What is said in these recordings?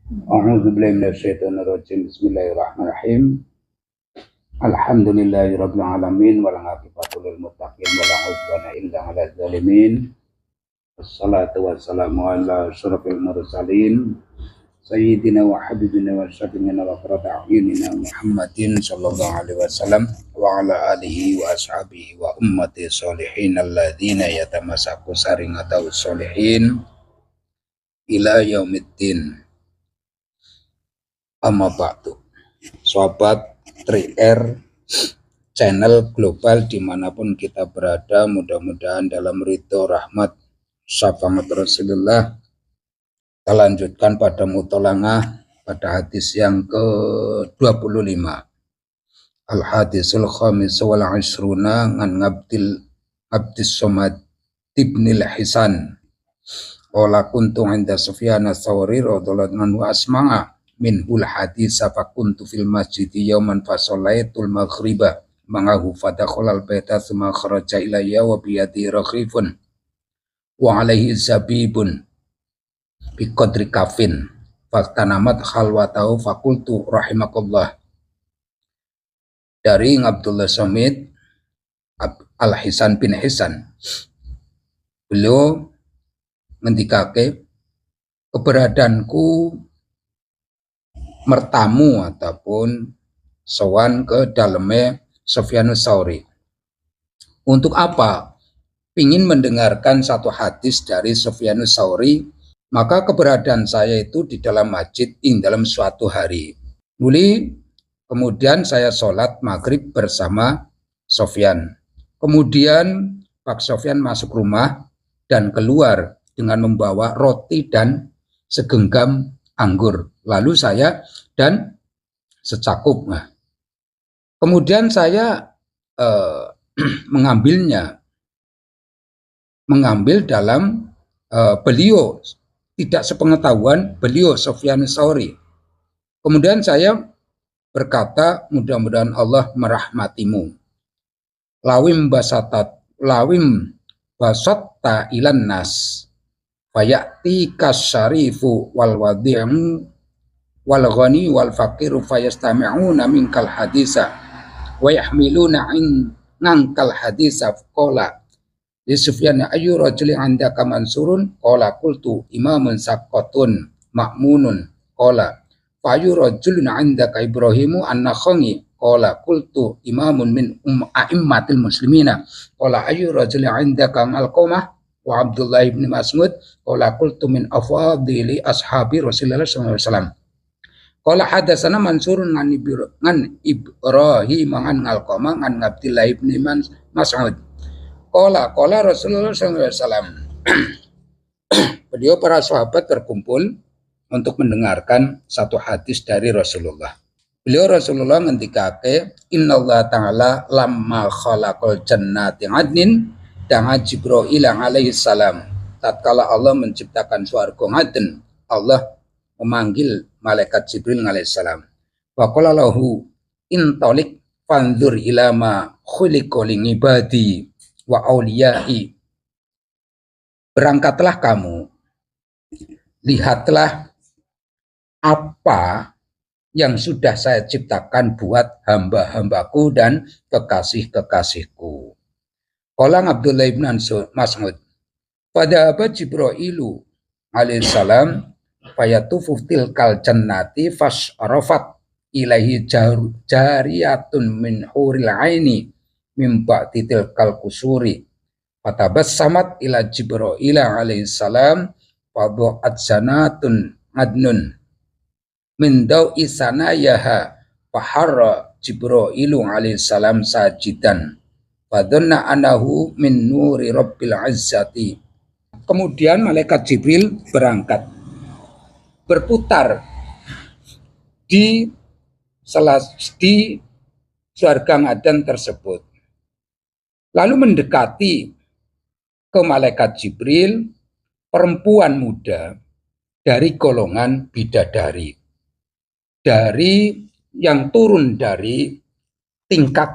A'udzubillahi minasyaitonirrajim. Bismillahirrahmanirrahim. Alhamdulillahirabbil alamin wal 'aqibatu lil muttaqin wa la 'udwana illa 'alal zalimin. Wassalatu wassalamu ala asyrofil mursalin sayyidina wa habibina wa syafiina wa qurrata a'yunina Muhammadin sallallahu alaihi wasallam wa ala alihi wa ashabihi wa ummati sholihin alladzina yatamassaku saringata sholihin ila yaumiddin. Amma ba'du. Sobat 3R channel global dimanapun kita berada, mudah-mudahan dalam ridho rahmat syafaat Rasulullah. Kita lanjutkan pada mutolangah pada hadis yang ke-25. Al-hadisul khamis wal ishruna ngan Abdis Somad ibnil Hisan. Qala kuntu 'inda Sufyan ats-Tsauri radhiyallahu anhu asma'a minhul hadis fa kuntu fil masjid yauman fa sholaitul maghriba ma'ahu fadakhalal baita tsumma kharaja ilayya wa biyadi raghifun wa alaihi zabibun bi qadri kafin faktanamat khalwatahu fakultu rahimakallah. Dari Abdullah Somid Al-Hisan bin Hisan, beliau ngendikake keberadaanku mertamu ataupun sowan ke daleme Sufyanus Tsauri. Untuk apa? Ingin mendengarkan satu hadis dari Sufyanus Tsauri, maka keberadaan saya itu di dalam masjid dalam suatu hari. Kemudian saya sholat maghrib bersama Sufyan. Kemudian Pak Sufyan masuk rumah dan keluar dengan membawa roti dan segenggam anggur. Lalu saya dan secakup. Nah, kemudian saya mengambil dalam beliau, tidak sepengetahuan beliau Sufyanus Tsauri. Kemudian saya berkata, mudah-mudahan Allah merahmatimu. Lawim basatta ilan nas fayati kasyarifu wal wadi'u wal ghani wal faqiru fayastami'una minkal hadisa wa yahmiluna nankal hadisa. Qala li Sufyan ayu rajulin andaka mansurun qala qultu imamun saqqatun ma'munun qala fa ayu rajulin andaka Ibrahimu an-Nakhai qala qultu imamun min a'immatil muslimina qala ayu rajulin andaka Alqamah wa Abdullah ibn Mas'ud qala qultu min afadili ashabi Rasulullah sallallahu alaihi wasallam. Qala hadatsana Mansurun an Ibrahim an Alqamah an Abdullah ibn Mas'ud. Qala Rasulullah sallallahu alaihi wasallam. Beliau para sahabat terkumpul untuk mendengarkan satu hadis dari Rasulullah. Rasulullah ngendikake, innallaha ta'ala lamma khalaqal jannati 'adnin da'a Jibril alaihi salam. Tatkala Allah menciptakan surga Aden, Allah memanggil malaikat Jibril alaihi salam. Wa qala lahu intalik fanzur ila ma khuliqa li ibadi wa auliyai. Berangkatlah kamu, lihatlah apa yang sudah saya ciptakan buat hamba-hambaku dan kekasih-kekasihku. Qala Abdullah ibn Mas'ud, pada abad Jibrailu alaihissalam fayatufu tilkal jannati fas'arafat ilaihi jariyatun min huril aini min ba'di tilkal kusuri fatabassamat ila Jibril alaihissalam fadu'at sanatun adnun min dau'i sanayaha faharra Jibrailu alaihissalam sajidan fadhanna anahu min nuri rabbil izzati. Kemudian malaikat Jibril berangkat berputar di surga Aden tersebut, lalu mendekati ke malaikat Jibril perempuan muda dari golongan bidadari, dari yang turun dari tingkat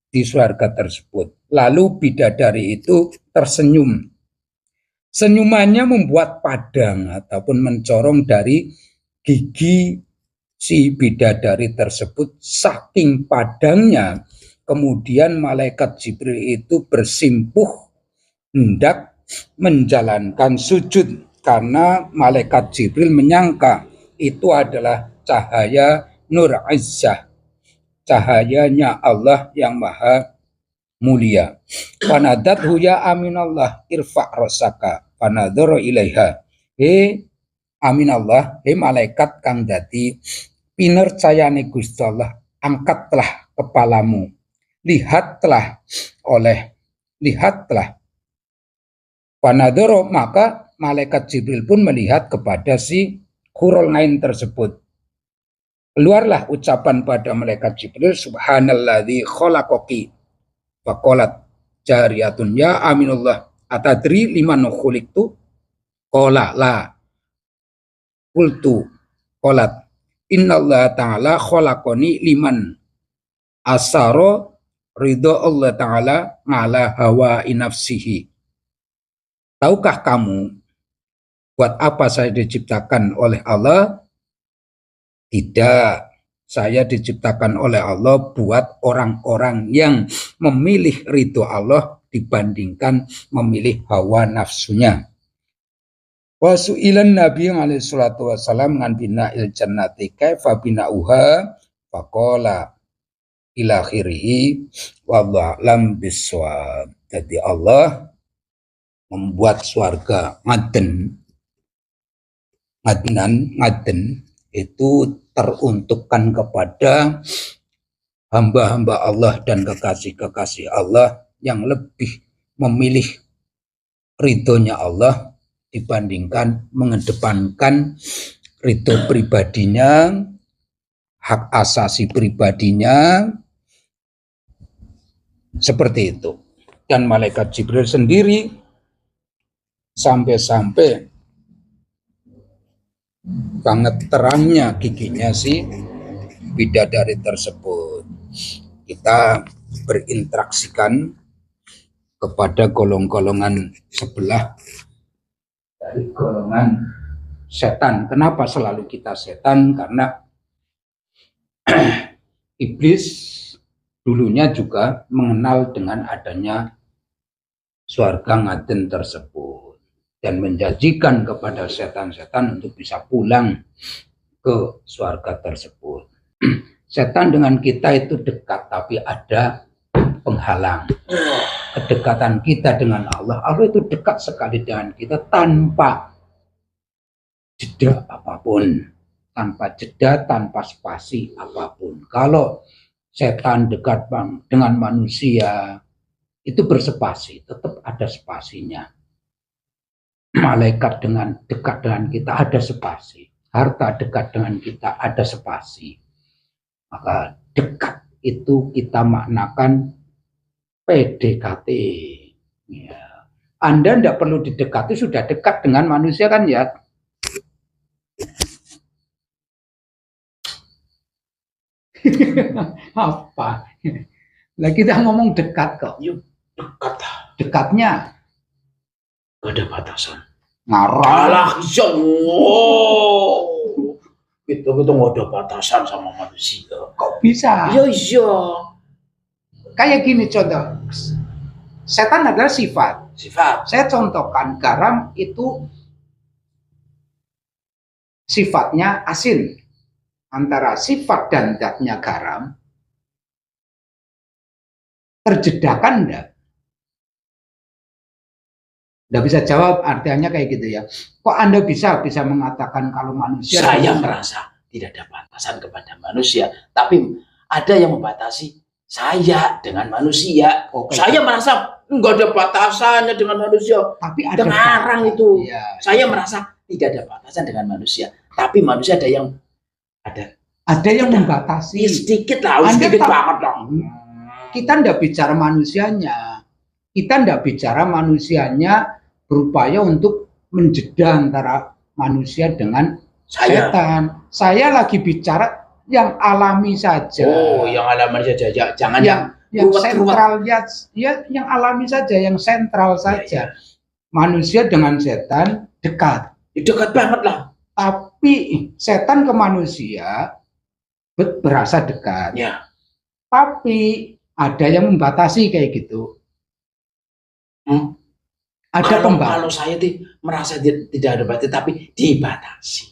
di surga tersebut. Lalu bidadari itu tersenyum. Senyumannya membuat padang ataupun mencorong dari gigi si bidadari tersebut saking padangnya, kemudian malaikat Jibril itu bersimpuh hendak menjalankan sujud karena malaikat Jibril menyangka itu adalah cahaya Nur Izzah, cahayanya Allah yang maha mulia. Fanadathu ya aminallah irfa' rosaka fanadhara ilaiha. Aminallah, malaikat kang dadi pinercayane Gusti Allah, angkatlah kepalamu, lihatlah. Panadoro, maka malaikat Jibril pun melihat kepada si Hurul Ain tersebut. Keluarlah ucapan pada malaikat Jibril, subhanalladzi khalaqaki faqalat jariyatun ya aminullah atadri liman khuliqtu qala la qultu qalat innallaha ta'ala khalaqani liman asaro ridho Allah ta'ala ala hawa nafsihi. Tahukah kamu buat apa saya diciptakan oleh Allah? Tidak, saya diciptakan oleh Allah buat orang-orang yang memilih ridho Allah dibandingkan memilih hawa nafsunya. Wa su'ilan Nabi alaihi salatu wasallam ngan bina'il jannati kaifa bina'uha faqala ila akhirih wallahu a'lam bissawab. Jadi Allah membuat surga Ngaden itu teruntukkan kepada hamba-hamba Allah dan kekasih-kekasih Allah yang lebih memilih ridhonya Allah dibandingkan mengedepankan ridho pribadinya, hak asasi pribadinya, seperti itu. Dan malaikat Jibril sendiri sampai-sampai banget terangnya giginya si bidadari tersebut. Kita berinteraksikan kepada golongan sebelah dari golongan setan. Kenapa selalu kita setan? Karena iblis dulunya juga mengenal dengan adanya surga Ngaden tersebut dan menjanjikan kepada setan-setan untuk bisa pulang ke surga tersebut. Setan dengan kita itu dekat, tapi ada penghalang. Kedekatan kita dengan Allah itu dekat sekali dengan kita tanpa jeda apapun, tanpa jeda, tanpa spasi apapun. Kalau setan dekat dengan manusia itu berspasi, tetap ada spasinya. Malaikat dekat dengan kita ada spasi, harta dekat dengan kita ada spasi. Maka dekat itu kita maknakan PDKT. Ya. Anda tidak perlu didekati, sudah dekat dengan manusia kan ya. Apa? Lah kita ngomong dekat kok. Yuk, dekat. Dekatnya gak ada batasan. Ngarah. Itu nggak ada batasan sama manusia. Kok bisa? Iya. Kayak gini contoh. Setan adalah sifat. Saya contohkan garam itu sifatnya asin. Antara sifat dan zatnya garam terjedakan enggak? Enggak bisa jawab, artinya kayak gitu ya. Kok Anda bisa mengatakan kalau manusia... Saya merasa tidak ada batasan kepada manusia, tapi ada yang membatasi saya dengan manusia. Saya merasa enggak ada batasannya dengan manusia. Tapi ada ngarang itu. Iya. Saya merasa tidak ada batasan dengan manusia, tapi manusia ada yang membatasi. Ya, sedikit lah, sedikit banget dong. Kita enggak bicara manusianya. Kita enggak bicara manusianya berupaya untuk menjeda antara manusia dengan setan. Saya lagi bicara yang alami saja. Oh, yang alami saja. Jangan yang sentral ya, yang alami saja, yang sentral saja. Ya. Manusia dengan setan dekat. Dekat banget lah. Tapi setan ke manusia berasa dekat. Ya. Tapi ada yang membatasi kayak gitu. Ada Kalau saya merasa tidak ada batas, tapi dibatasi.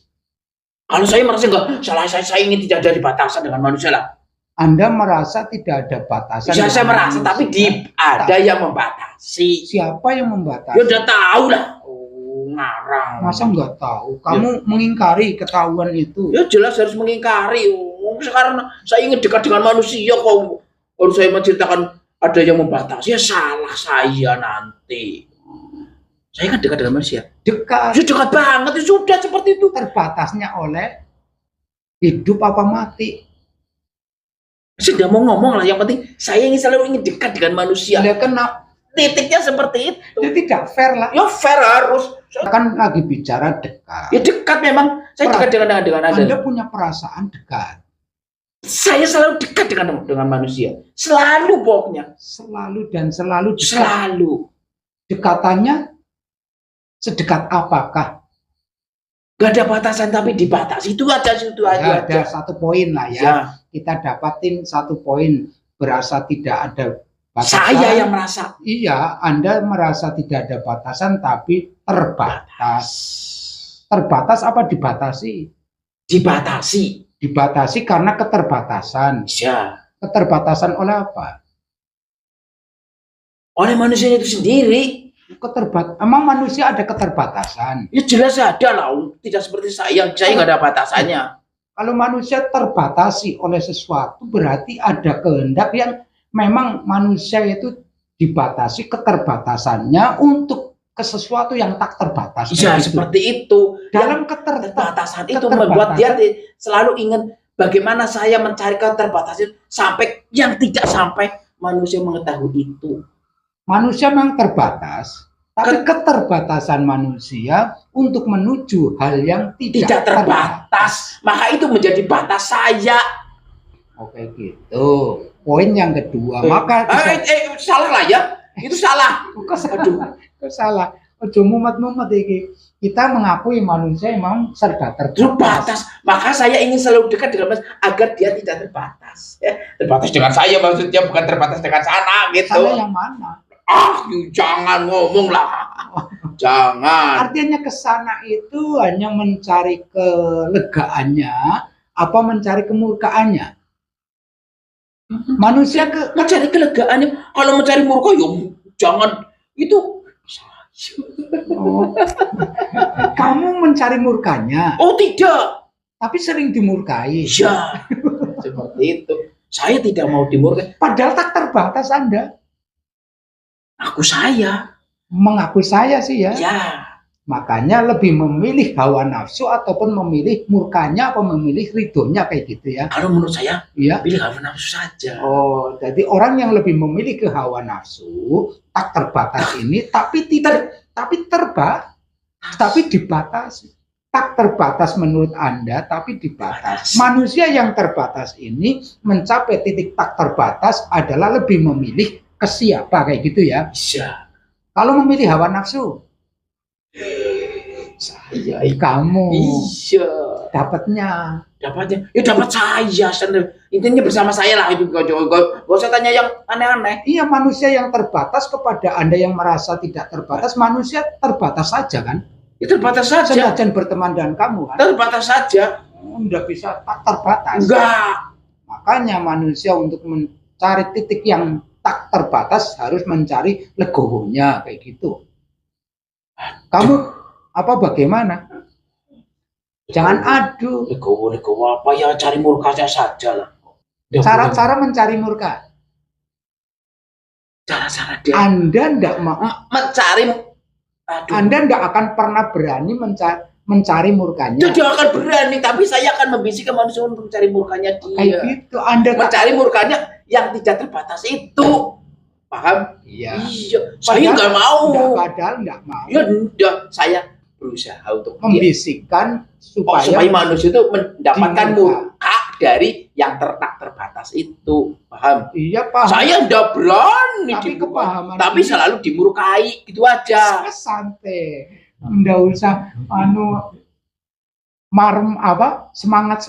Kalau saya merasa enggak, saya ingin tidak ada batasan dengan manusia lah. Anda merasa tidak ada batasan. Ya, saya merasa, tapi ada yang membatasi. Siapa yang membatasi? Ya udah tahu lah. Oh, ngarang. Masa nggak tahu? Kamu mengingkari ketahuan itu? Ya jelas harus mengingkari. Sekarang saya ingin dekat dengan manusia kok. Kalau saya menceritakan ada yang membatasi, ya salah saya nanti. Saya kan dekat dengan manusia. Dekat. Ya dekat banget, ya sudah seperti itu. Terbatasnya oleh hidup apa mati. Sudah mau ngomong lah, yang penting saya selalu ingin dekat dengan manusia. Ya kena. Titiknya seperti itu. Ya tidak fair lah. Ya fair harus. Kan lagi bicara dekat. Ya dekat memang. Saya dekat dengan Anda. Anda punya perasaan dekat. Saya selalu dekat dengan manusia. Selalu pokoknya. Selalu dan selalu dekat. Selalu. Dekatannya sedekat apakah? Gak ada batasan tapi dibatasi. Itu aja. Ya, ada satu poin lah ya. Kita dapatin satu poin. Berasa tidak ada batasan. Saya yang merasa. Iya, Anda merasa tidak ada batasan tapi terbatas. Terbatas apa dibatasi? Dibatasi. Dibatasi karena keterbatasan. Ya. Keterbatasan oleh apa? Oleh manusia itu sendiri. Emang manusia ada keterbatasan? Ya jelas ada lah. Tidak seperti saya nggak ada batasannya. Kalau manusia terbatasi oleh sesuatu, berarti ada kehendak yang memang manusia itu dibatasi keterbatasannya untuk ke sesuatu yang tak terbatas. Ya seperti itu. Dalam keterbatasan itu membuat dia selalu ingin bagaimana saya mencari keterbatasan sampai yang tidak sampai manusia mengetahui itu. Manusia memang terbatas, tapi keterbatasan manusia untuk menuju hal yang tidak terbatas. Maka itu menjadi batas saya. Oke gitu. Poin yang kedua, maka salah lah ya. Itu salah. Kok salah. Ojo mumet-mumet iki. Kita mengakui manusia memang serba terbatas. Maka saya ingin selalu dekat dengan Mas agar dia tidak terbatas. Ya, terbatas dengan saya maksudnya, bukan terbatas dengan sana gitu. Sana yang mana? Jangan ngomong lah. Jangan. Artinya kesana itu hanya mencari kelegaannya, apa mencari kemurkaannya? Manusia mencari kelegaannya. Kalau mencari murka, ya jangan itu. Kamu mencari murkanya? Oh tidak. Tapi sering dimurkai. Ya. Seperti itu. Saya tidak mau dimurkai. Padahal tak terbatas Anda. Mengaku saya sih ya. Ya. Makanya lebih memilih hawa nafsu ataupun memilih murkanya atau memilih ridhonya kayak gitu ya. Kalau menurut saya, ya, pilih hawa nafsu saja. Oh, jadi orang yang lebih memilih ke hawa nafsu tak terbatas ini, tapi dibatasi. Tak terbatas menurut Anda, tapi dibatasi. Manusia yang terbatas ini mencapai titik tak terbatas adalah lebih memilih ke siapa kayak gitu ya. Bisa. Kalau memilih hawa nafsu, saya, kamu. Iya. Dapatnya. Ya dapat saya. Intinya bersama saya lah itu. Gak usah tanya yang aneh-aneh. Iya, manusia yang terbatas kepada Anda yang merasa tidak terbatas, manusia terbatas saja kan? Ya, terbatas saja. Senajan berteman dengan kamu kan? Terbatas saja. Enggak bisa tak terbatas. Enggak. Makanya manusia untuk mencari titik yang tak terbatas harus mencari legowonya kayak gitu. Kamu apa bagaimana? Jangan adu. Legowo apa ya, cari murka saja lah. Cara-cara mencari murka. Cara-cara dia. Anda tidak mau mencari. Anda tidak akan pernah berani mencari murkanya. Tidak akan berani, tapi saya akan membisikkan manusia untuk mencari murkanya dia. Kayak gitu. Anda mencari murkanya yang tidak terbatas itu. Paham? Iya. Saya nggak mau. Padahal nggak mau. Ya udah, saya berusaha untuk membisikkan supaya manusia itu mendapatkan murka dari yang tak terbatas itu. Paham? Iya, paham. Saya udah berani, tapi selalu dimurkai, gitu aja. Santai. Nggak usah semangat.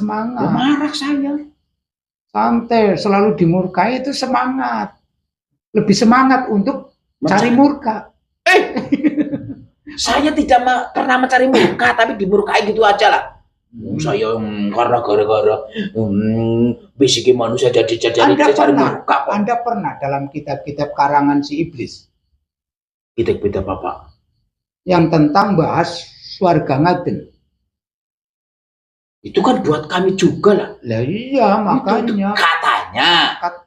Marah saya. Santai, selalu dimurkai itu semangat. Lebih semangat untuk cari murka. Saya tidak pernah mencari murka, tapi dimurkai gitu aja lah. Saya karena gara-gara bisikin manusia jadi cari murka. Anda pernah dalam kitab-kitab karangan si iblis? Kitab-kitab apa? Yang tentang bahas swarga ngaden. Itu kan buat kami juga lah. Lah iya, makanya. Itu katanya.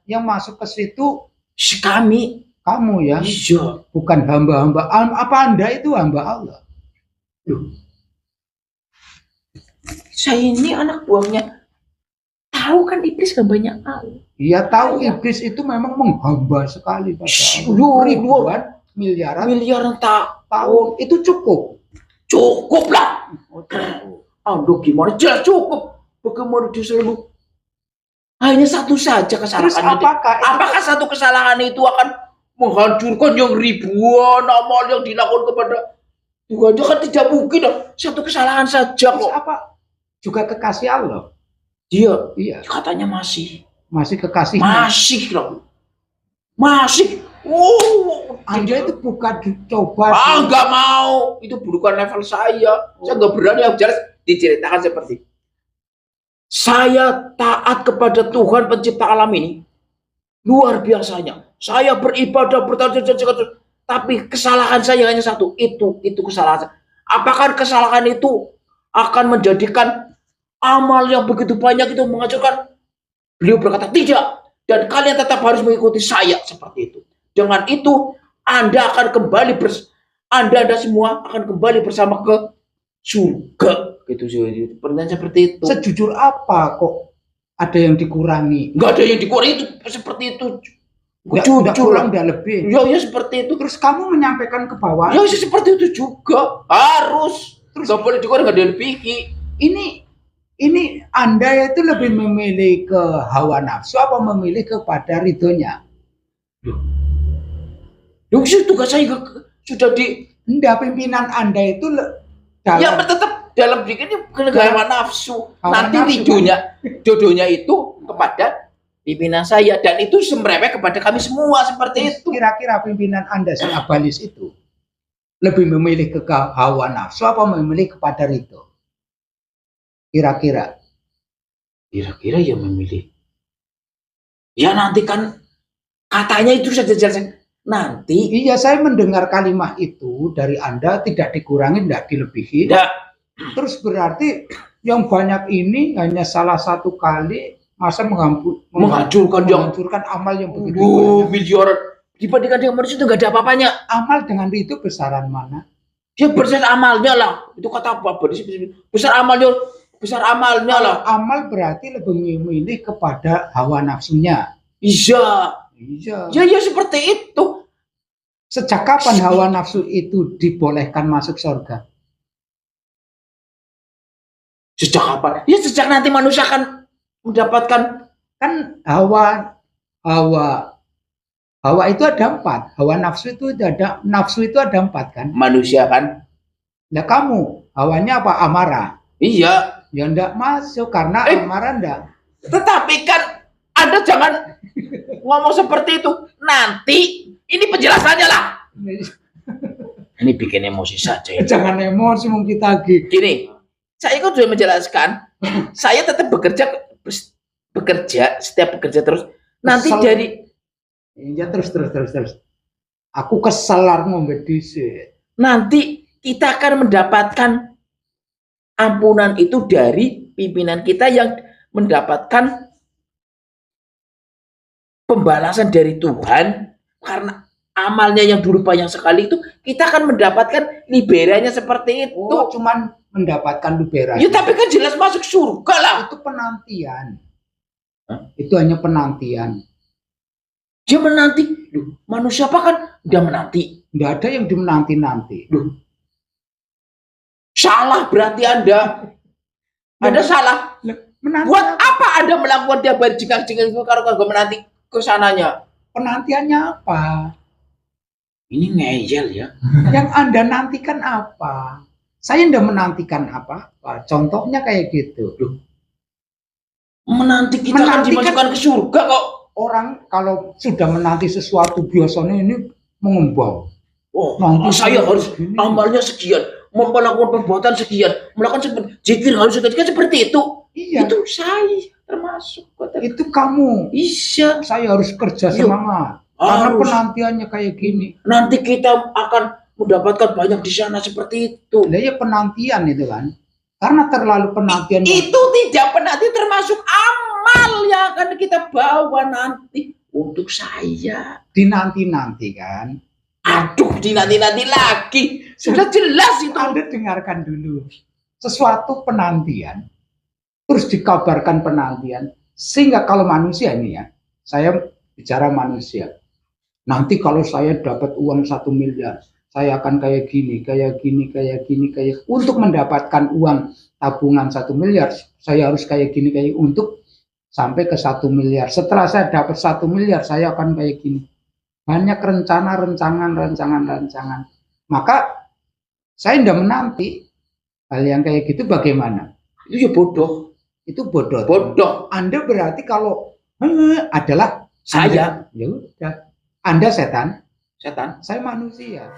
Yang masuk ke situ kami. Kamu ya? Iya. Bukan hamba-hamba. Apa Anda itu hamba Allah? Loh. Saya ini anak buahnya. Tahu kan iblis hambanya Allah. Iya tahu, iblis itu memang menghamba sekali pada Allah. Ribuan miliaran tahun. Itu cukup. Cukup lah. Aduh gimana? Jelas cukup. Bagaimana disuruh? Hanya satu saja kesalahan. Apakah satu kesalahan itu akan menghancurkan yang ribuan amal yang dilakukan kepada Tuhan? Kan tidak mungkin. Satu kesalahan saja kok. Apa? Juga kekasih Allah. Iya. Katanya masih kekasih. Masih. Anda itu bukan dicoba. Enggak mau. Itu bukan level saya. Saya enggak berani yang jelas diceritakan seperti. Saya taat kepada Tuhan pencipta alam ini. Luar biasanya. Saya beribadah bertahun-tahun, tapi kesalahan saya hanya satu. Itu kesalahan saya. Apakah kesalahan itu akan menjadikan amal yang begitu banyak itu menghancurkan? Beliau berkata tidak. Dan kalian tetap harus mengikuti saya seperti itu. Dengan itu Anda akan kembali Anda semua akan kembali bersama ke surga. Gitu sih. Pertanyaan seperti itu. Sejujur apa kok ada yang dikurangi? Enggak ada yang dikurangi, itu seperti itu. Enggak kurang, enggak lebih. Ya seperti itu. Terus kamu menyampaikan ke bawah. Ya seperti itu juga. Harus. Terus enggak boleh dikurang, enggak dilebihi. Ini Anda itu lebih memilih ke hawa nafsu apa memilih kepada ridhonya? Loh, tugas saya sudah Enggak, pimpinan Anda itu ya tetap dalam dirinya ke hawa nafsu. Nanti jodohnya itu kepada pimpinan saya, dan itu semrewek kepada kami semua seperti itu. Kira-kira pimpinan Anda si abalis itu lebih memilih ke hawa nafsu apa memilih kepada ridho? Kira-kira ya memilih. Ya nanti kan katanya itu saja jelas. Nanti. Iya, saya mendengar kalimat itu dari Anda, tidak dikurangi, tidak dilebihi. Tidak. Terus berarti yang banyak ini hanya salah satu kali masa menghancurkan amal yang begitu banyak. Miliaran dibandingkan dengan manusia itu nggak ada apa-apanya. Amal dengan itu besaran mana? Ya besar amalnya lah. Itu kata apa? Besar amalnya lah. Amal berarti lebih memilih kepada hawa nafsunya. Iya. Ya seperti itu. Sejak kapan hawa nafsu itu dibolehkan masuk surga? Sejak kapan? Ya sejak nanti manusia akan mendapatkan. Kan hawa itu ada 4. Hawa nafsu itu ada 4 kan? Manusia kan? Nah kamu hawanya apa? Amarah. Iya. Ya enggak masuk karena amarah enggak. Tetapi kan Anda jangan ngomong seperti itu. Nanti ini penjelasannya lah. Ini bikin emosi saja. Jangan emosi mungkin lagi. Gini, saya kan sudah menjelaskan. Saya tetap bekerja setiap bekerja terus. Nanti dari ya terus. Aku kesel ngombe dhisik. Nanti kita akan mendapatkan ampunan itu dari pimpinan kita yang mendapatkan pembalasan dari Tuhan karena amalnya yang dulu banyak sekali itu, kita akan mendapatkan liberanya seperti itu. Oh, cuman mendapatkan liberanya. Ya tapi kan jelas masuk surga lah. Itu penantian. Itu hanya penantian. Dia menanti. Loh, manusia apa kan udah menanti. Nggak ada yang dimenanti-nanti. Loh. Salah berarti Anda. Anda salah. Menanti buat apa Anda melakukan tiap hari jika kalau nggak menanti ke sananya? Penantiannya apa? Ini ngeyel ya. Yang Anda nantikan apa? Saya tidak menantikan apa-apa. Contohnya kayak gitu. Loh, menanti kita akan dimasukkan ke surga kok. Orang kalau sudah menanti sesuatu biasanya ini mengembang. Oh, Nanti saya harus begini. amalnya sekian, melakukan perbuatan sekian, melakukan zikir harus sekian, seperti itu. Iya. Itu saya termasuk. Itu kamu. Iya. Saya harus kerja Yuk. semangat. Karena Harus. penantiannya kayak gini. Nanti kita akan mendapatkan banyak di sana seperti itu. Nah, ya penantian itu kan. Karena terlalu penantian. Itu tidak penanti termasuk amal yang akan kita bawa nanti untuk saya. Dinanti-nanti kan. Aduh, dinanti-nanti lagi. Sudah jelas itu. Anda dengarkan dulu. Sesuatu penantian. Terus dikabarkan penantian. Sehingga kalau manusia ini ya. Saya bicara manusia. Nanti kalau saya dapat uang 1 miliar. Saya akan kayak gini. Untuk mendapatkan uang tabungan 1 miliar. Saya harus kayak gini. Untuk sampai ke 1 miliar. Setelah saya dapat 1 miliar. Saya akan kayak gini. Banyak rencana, rancangan. Maka saya tidak menanti hal yang kayak gitu bagaimana? Itu ya bodoh. Itu bodoh. Bodoh. Anda berarti kalau adalah Saya. Anda, ya udah. Anda setan, Setan. saya manusia.